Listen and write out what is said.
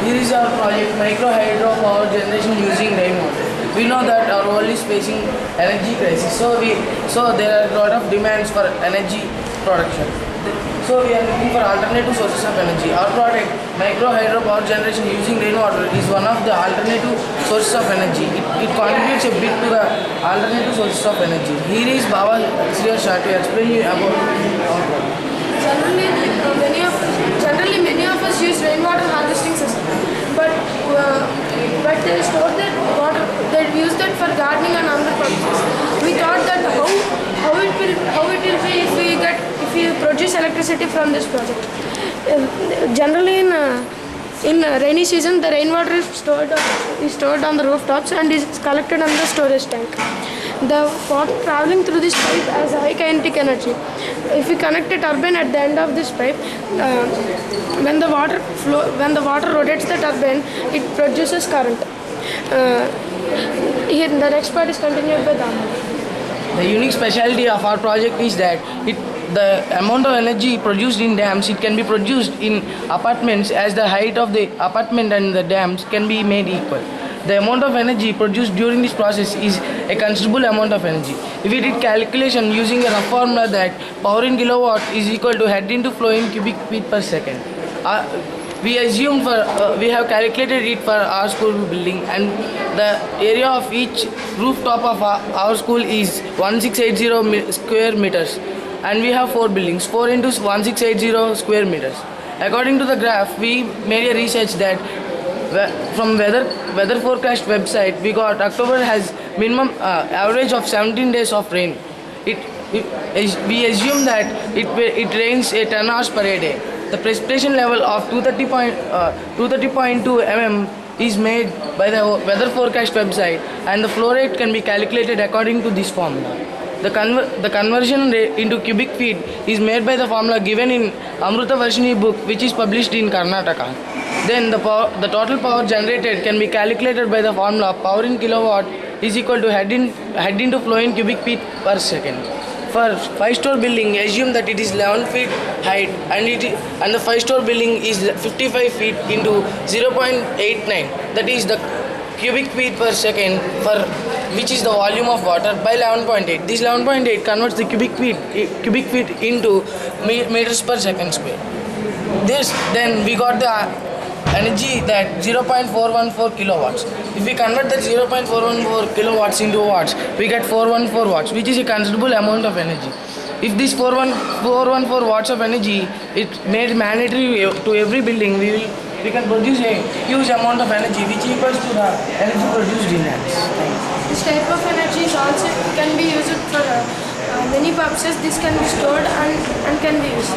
Here is our project, micro hydro power generation using rainwater. We know that our world is facing energy crisis, so there are a lot of demands for energy production. So we are looking for alternative sources of energy. Our product, micro hydro power generation using rainwater, is one of the alternative sources of energy. It contributes a bit to the alternative sources of energy. Here is Baba Sriyar Shah to explain you about our product. Generally, many of us use rainwater harvesting system, but they store that water. They use that for gardening and other purposes. We thought that how it will be if we produce electricity from this project. Generally, in rainy season, the rainwater is stored on the rooftops and is collected on the storage tank. The water traveling through this pipe has high kinetic energy. If we connect a turbine at the end of this pipe, when the water rotates the turbine, it produces current. Here, the next part is continued by Dhamma. The unique specialty of our project is that the amount of energy produced in dams, it can be produced in apartments as the height of the apartment and the dams can be made equal. The amount of energy produced during this process is a considerable amount of energy. If we did calculation using a rough formula that power in kilowatt is equal to head into flow in cubic feet per second. We have calculated it for our school building, and the area of each rooftop of our school is 1680 square meters, and we have 4 buildings, 4 into 1680 square meters. According to the graph, we made a research that from weather forecast website, we got October has minimum average of 17 days of rain. We assume that it rains 10 hours per day. The precipitation level of 230.2 mm is made by the weather forecast website, and the flow rate can be calculated according to this formula. The conversion rate into cubic feet is made by the formula given in Amruta Varshini book, which is published in Karnataka. Then the total power generated can be calculated by the formula power in kilowatt is equal to head into flow in cubic feet per second. For 5-store building, assume that it is 11 feet height and the 5-store building is 55 feet into 0.89. That is the cubic feet per second which is the volume of water by 11.8. This 11.8 converts the cubic feet into meters per second square. Then we got the energy that 0.414 kilowatts. If we convert that 0.414 kilowatts into watts, we get 414 watts, which is a considerable amount of energy. If this 414 watts of energy is made mandatory to every building, we can produce a huge amount of energy, which equals to the energy produced in dams. This type of energy is also can be used for many purposes. This can be stored and can be used.